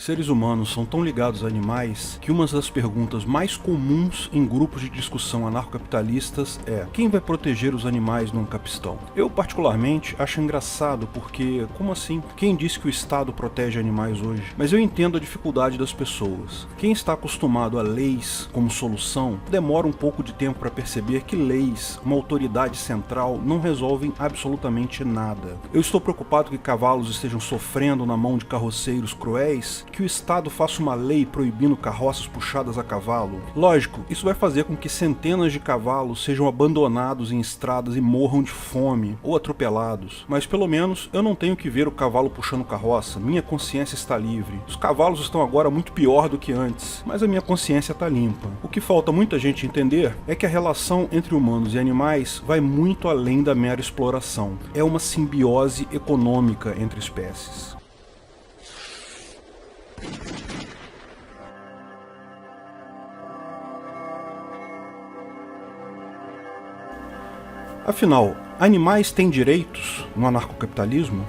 Seres humanos são tão ligados a animais que uma das perguntas mais comuns em grupos de discussão anarcocapitalistas é: quem vai proteger os animais no Ancapistan? Eu, particularmente, acho engraçado porque, como assim? Quem disse que o Estado protege animais hoje? Mas eu entendo a dificuldade das pessoas. Quem está acostumado a leis como solução, demora um pouco de tempo para perceber que leis, uma autoridade central, não resolvem absolutamente nada. Eu estou preocupado que cavalos estejam sofrendo na mão de carroceiros cruéis, que o Estado faça uma lei proibindo carroças puxadas a cavalo. Lógico, isso vai fazer com que centenas de cavalos sejam abandonados em estradas e morram de fome ou atropelados, mas pelo menos eu não tenho que ver o cavalo puxando carroça, minha consciência está livre. Os cavalos estão agora muito pior do que antes, mas a minha consciência está limpa. O que falta muita gente entender é que a relação entre humanos e animais vai muito além da mera exploração. É uma simbiose econômica entre espécies. Afinal, animais têm direitos no anarcocapitalismo?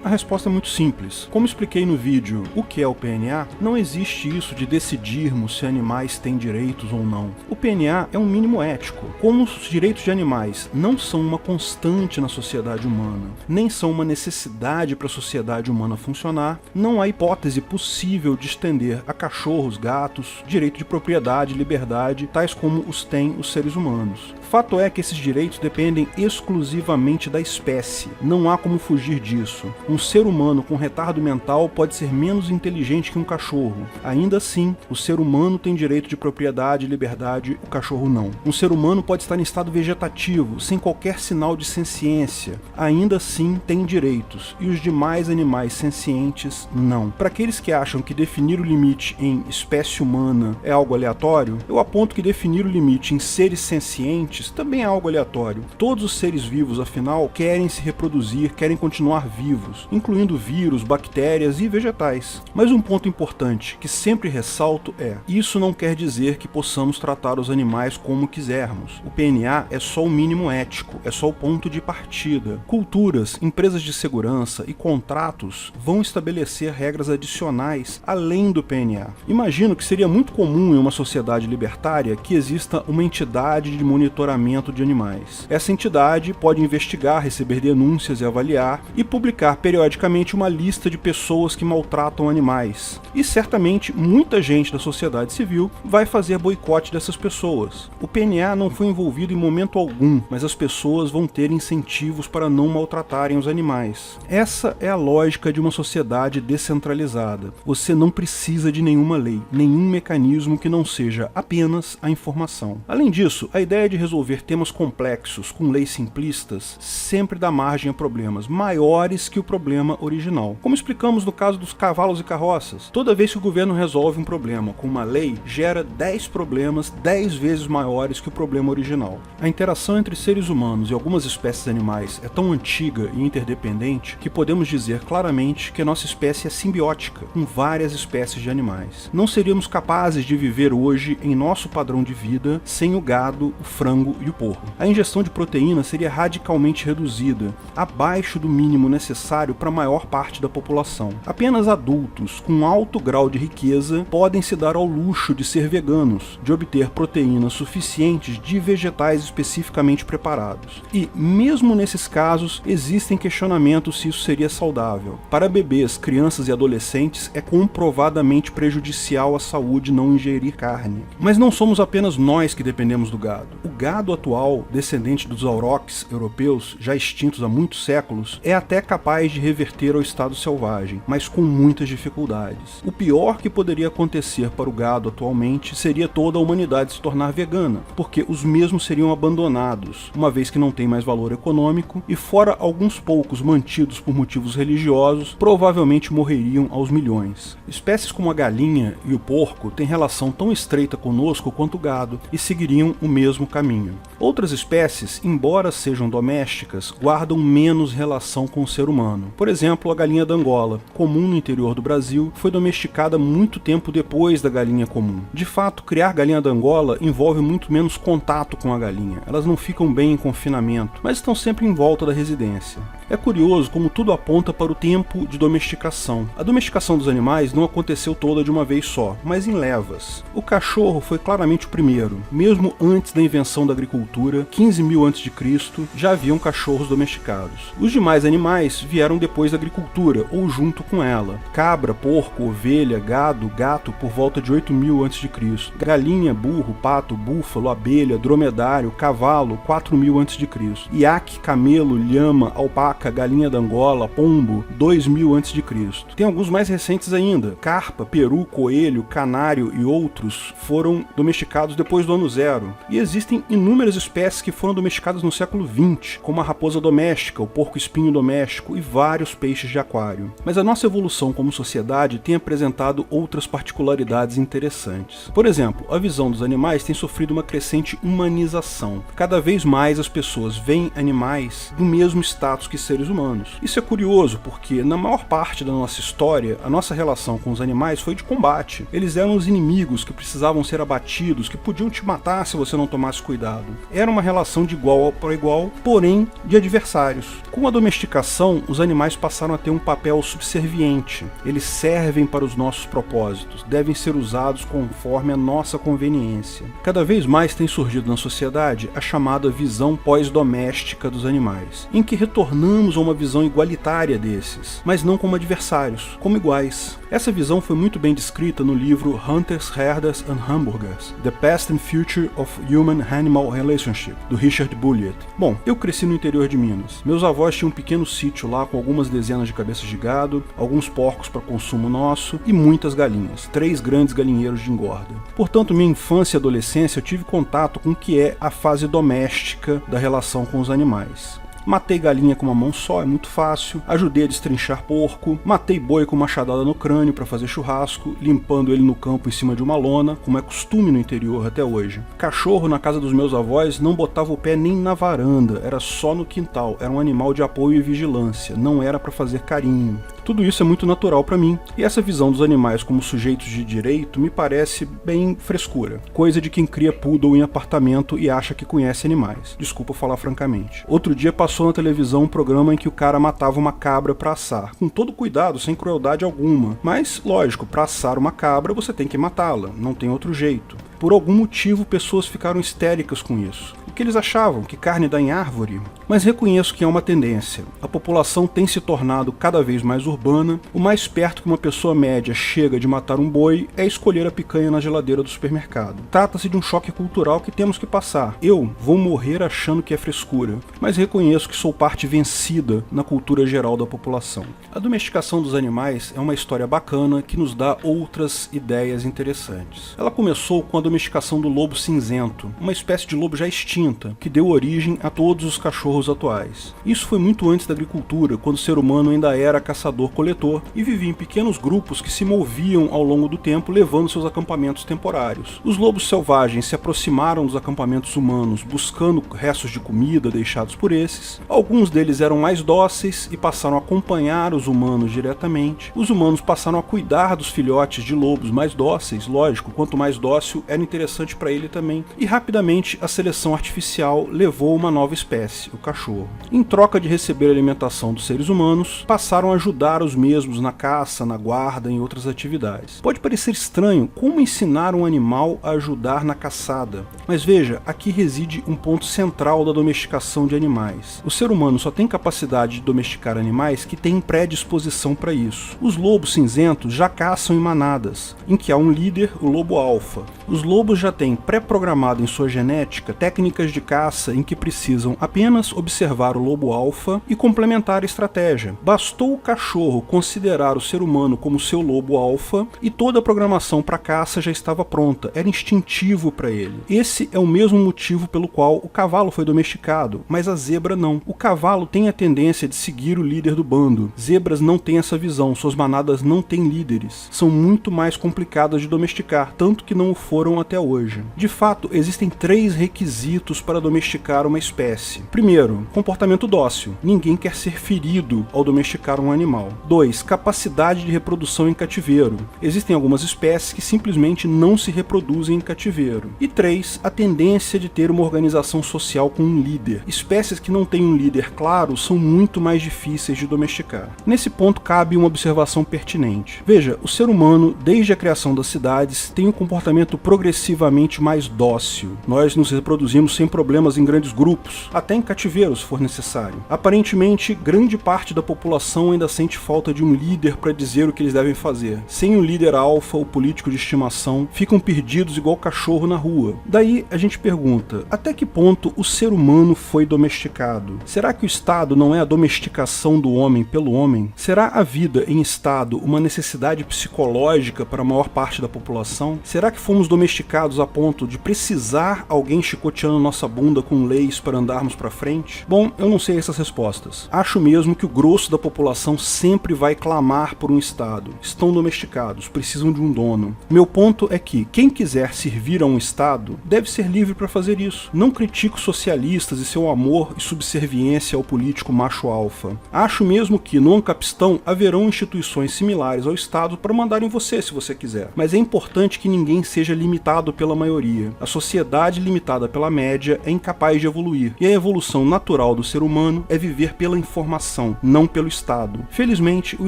A resposta é muito simples. Como expliquei no vídeo O que é o PNA, não existe isso de decidirmos se animais têm direitos ou não. O PNA é um mínimo ético. Como os direitos de animais não são uma constante na sociedade humana, nem são uma necessidade para a sociedade humana funcionar, não há hipótese possível de estender a cachorros, gatos, direito de propriedade e liberdade, tais como os têm os seres humanos. Fato é que esses direitos dependem exclusivamente da espécie. Não há como fugir disso. Um ser humano com retardo mental pode ser menos inteligente que um cachorro. Ainda assim, o ser humano tem direito de propriedade e liberdade, o cachorro não. Um ser humano pode estar em estado vegetativo, sem qualquer sinal de senciência. Ainda assim, tem direitos. E os demais animais sencientes, não. Para aqueles que acham que definir o limite em espécie humana é algo aleatório, eu aponto que definir o limite em seres sencientes também é algo aleatório. Todos os seres vivos, afinal, querem se reproduzir, querem continuar vivos, incluindo vírus, bactérias e vegetais. Mas um ponto importante, que sempre ressalto é: isso não quer dizer que possamos tratar os animais como quisermos. O PNA é só o mínimo ético, é só o ponto de partida. Culturas, empresas de segurança e contratos vão estabelecer regras adicionais além do PNA. Imagino que seria muito comum em uma sociedade libertária que exista uma entidade de monitoramento de animais. Essa entidade pode investigar, receber denúncias e avaliar, e publicar periodicamente uma lista de pessoas que maltratam animais. E certamente muita gente da sociedade civil vai fazer boicote dessas pessoas. O PNA não foi envolvido em momento algum, mas as pessoas vão ter incentivos para não maltratarem os animais. Essa é a lógica de uma sociedade descentralizada. Você não precisa de nenhuma lei, nenhum mecanismo que não seja apenas a informação. Além disso, a ideia de resolver temas complexos com leis simplistas sempre dá margem a problemas maiores que o problema original. Como explicamos no caso dos cavalos e carroças, toda vez que o governo resolve um problema com uma lei, gera 10 problemas 10 vezes maiores que o problema original. A interação entre seres humanos e algumas espécies animais é tão antiga e interdependente que podemos dizer claramente que a nossa espécie é simbiótica com várias espécies de animais. Não seríamos capazes de viver hoje em nosso padrão de vida sem o gado, o frango e o porco. A ingestão de proteína seria radicalmente reduzida, abaixo do mínimo necessário para a maior parte da população. Apenas adultos com alto grau de riqueza podem se dar ao luxo de ser veganos, de obter proteínas suficientes de vegetais especificamente preparados. E, mesmo nesses casos, existem questionamentos se isso seria saudável. Para bebês, crianças e adolescentes, é comprovadamente prejudicial à saúde não ingerir carne. Mas não somos apenas nós que dependemos do gado. O gado atual, descendente dos aurochs europeus, já extintos há muitos séculos, é até capaz de reverter ao estado selvagem, mas com muitas dificuldades. O pior que poderia acontecer para o gado atualmente seria toda a humanidade se tornar vegana, porque os mesmos seriam abandonados, uma vez que não tem mais valor econômico, e fora alguns poucos mantidos por motivos religiosos, provavelmente morreriam aos milhões. Espécies como a galinha e o porco têm relação tão estreita conosco quanto o gado, e seguiriam o mesmo caminho. Outras espécies, embora sejam domésticas, guardam menos relação com o ser humano. Por exemplo, a galinha da Angola, comum no interior do Brasil, foi domesticada muito tempo depois da galinha comum. De fato, criar galinha da Angola envolve muito menos contato com a galinha. Elas não ficam bem em confinamento, mas estão sempre em volta da residência. É curioso como tudo aponta para o tempo de domesticação. A domesticação dos animais não aconteceu toda de uma vez só, mas em levas. O cachorro foi claramente o primeiro. Mesmo antes da invenção da agricultura, 15.000 a.C., já haviam cachorros domesticados. Os demais animais vieram depois da agricultura, ou junto com ela. Cabra, porco, ovelha, gado, gato por volta de 8.000 a.C. Galinha, burro, pato, búfalo, abelha, dromedário, cavalo, 4.000 a.C. Iaque, camelo, lhama, alpaca, galinha da Angola, pombo, 2.000 a.C. Tem alguns mais recentes ainda. Carpa, peru, coelho, canário e outros foram domesticados depois do ano zero. E existem inúmeras espécies que foram domesticadas no século XX, como a raposa doméstica, o porco-espinho doméstico e vários peixes de aquário. Mas a nossa evolução como sociedade tem apresentado outras particularidades interessantes. Por exemplo, a visão dos animais tem sofrido uma crescente humanização. Cada vez mais as pessoas veem animais do mesmo status que seres humanos. Isso é curioso porque, na maior parte da nossa história, a nossa relação com os animais foi de combate. Eles eram os inimigos que precisavam ser abatidos, que podiam te matar se você não tomasse cuidado. Era uma relação de igual para igual, porém de adversários. Com a domesticação, os animais passaram a ter um papel subserviente. Eles servem para os nossos propósitos, devem ser usados conforme a nossa conveniência. Cada vez mais tem surgido na sociedade a chamada visão pós-doméstica dos animais, em que retornamos a uma visão igualitária desses, mas não como adversários, como iguais. Essa visão foi muito bem descrita no livro Hunters, Herders and Hamburgers: The Past and Future of Human-Animal Relationship, do Richard Bulliet. Bom, eu cresci no interior de Minas. Meus avós tinham um pequeno sítio lá com algumas dezenas de cabeças de gado, alguns porcos para consumo nosso e muitas galinhas, 3 grandes galinheiros de engorda. Portanto, minha infância e adolescência eu tive contato com o que é a fase doméstica da relação com os animais. Matei galinha com uma mão só, é muito fácil. Ajudei a destrinchar porco. Matei boi com machadada no crânio para fazer churrasco, limpando ele no campo em cima de uma lona, como é costume no interior até hoje. Cachorro na casa dos meus avós não botava o pé nem na varanda, era só no quintal. Era um animal de apoio e vigilância, não era para fazer carinho. Tudo isso é muito natural para mim, e essa visão dos animais como sujeitos de direito me parece bem frescura. Coisa de quem cria poodle em apartamento e acha que conhece animais. Desculpa falar francamente. Outro dia passou na televisão um programa em que o cara matava uma cabra para assar, com todo cuidado, sem crueldade alguma. Mas, lógico, para assar uma cabra você tem que matá-la, não tem outro jeito. Por algum motivo, pessoas ficaram histéricas com isso. O que eles achavam? Que carne dá em árvore? Mas reconheço que é uma tendência. A população tem se tornado cada vez mais urbana. O mais perto que uma pessoa média chega de matar um boi é escolher a picanha na geladeira do supermercado. Trata-se de um choque cultural que temos que passar. Eu vou morrer achando que é frescura, mas reconheço que sou parte vencida na cultura geral da população. A domesticação dos animais é uma história bacana que nos dá outras ideias interessantes. Ela começou com a domesticação do lobo cinzento, uma espécie de lobo já extinta, que deu origem a todos os cachorros atuais. Isso foi muito antes da agricultura, quando o ser humano ainda era caçador-coletor e vivia em pequenos grupos que se moviam ao longo do tempo, levando seus acampamentos temporários. Os lobos selvagens se aproximaram dos acampamentos humanos, buscando restos de comida deixados por esses. Alguns deles eram mais dóceis e passaram a acompanhar os humanos diretamente. Os humanos passaram a cuidar dos filhotes de lobos mais dóceis, lógico, quanto mais dócil era interessante para ele também. E rapidamente a seleção artificial levou uma nova espécie, o cachorro. Em troca de receber a alimentação dos seres humanos, passaram a ajudar os mesmos na caça, na guarda e em outras atividades. Pode parecer estranho como ensinar um animal a ajudar na caçada, mas veja, aqui reside um ponto central da domesticação de animais. O ser humano só tem capacidade de domesticar animais que têm predisposição para isso. Os lobos cinzentos já caçam em manadas, em que há um líder, o lobo alfa. Os lobos já têm pré-programado em sua genética técnicas de caça em que precisam apenas observar o lobo alfa e complementar a estratégia. Bastou o cachorro considerar o ser humano como seu lobo alfa e toda a programação para caça já estava pronta, era instintivo para ele. Esse é o mesmo motivo pelo qual o cavalo foi domesticado, mas a zebra não. O cavalo tem a tendência de seguir o líder do bando. Zebras não têm essa visão, suas manadas não têm líderes. São muito mais complicadas de domesticar, tanto que não o foram até hoje. De fato, existem 3 requisitos direitos para domesticar uma espécie. Primeiro, comportamento dócil. Ninguém quer ser ferido ao domesticar um animal. 2. Capacidade de reprodução em cativeiro. Existem algumas espécies que simplesmente não se reproduzem em cativeiro. E 3. A tendência de ter uma organização social com um líder. Espécies que não têm um líder claro são muito mais difíceis de domesticar. Nesse ponto cabe uma observação pertinente. Veja, o ser humano, desde a criação das cidades, tem um comportamento progressivamente mais dócil. Nós nos reproduzimos sem problemas em grandes grupos, até em cativeiro se for necessário. Aparentemente, grande parte da população ainda sente falta de um líder para dizer o que eles devem fazer. Sem um líder alfa ou político de estimação, ficam perdidos igual cachorro na rua. Daí a gente pergunta, até que ponto o ser humano foi domesticado? Será que o Estado não é a domesticação do homem pelo homem? Será a vida em Estado uma necessidade psicológica para a maior parte da população? Será que fomos domesticados a ponto de precisar alguém chicoteando nossa bunda com leis para andarmos para frente? Bom, eu não sei essas respostas. Acho mesmo que o grosso da população sempre vai clamar por um Estado. Estão domesticados, precisam de um dono. Meu ponto é que quem quiser servir a um Estado deve ser livre para fazer isso. Não critico socialistas e seu amor e subserviência ao político macho alfa. Acho mesmo que no Ancapistão haverão instituições similares ao Estado para mandar em você se você quiser. Mas é importante que ninguém seja limitado pela maioria. A sociedade limitada pela média é incapaz de evoluir. E a evolução natural do ser humano é viver pela informação, não pelo Estado. Felizmente, o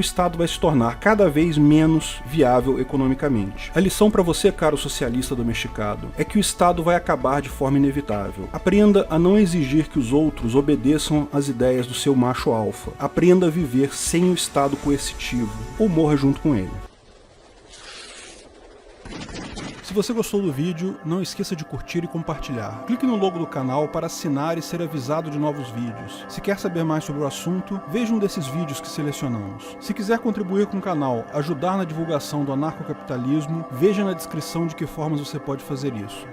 Estado vai se tornar cada vez menos viável economicamente. A lição para você, caro socialista domesticado, é que o Estado vai acabar de forma inevitável. Aprenda a não exigir que os outros obedeçam às ideias do seu macho alfa. Aprenda a viver sem o Estado coercitivo, ou morra junto com ele. Se você gostou do vídeo, não esqueça de curtir e compartilhar. Clique no logo do canal para assinar e ser avisado de novos vídeos. Se quer saber mais sobre o assunto, veja um desses vídeos que selecionamos. Se quiser contribuir com o canal, ajudar na divulgação do anarcocapitalismo, veja na descrição de que formas você pode fazer isso.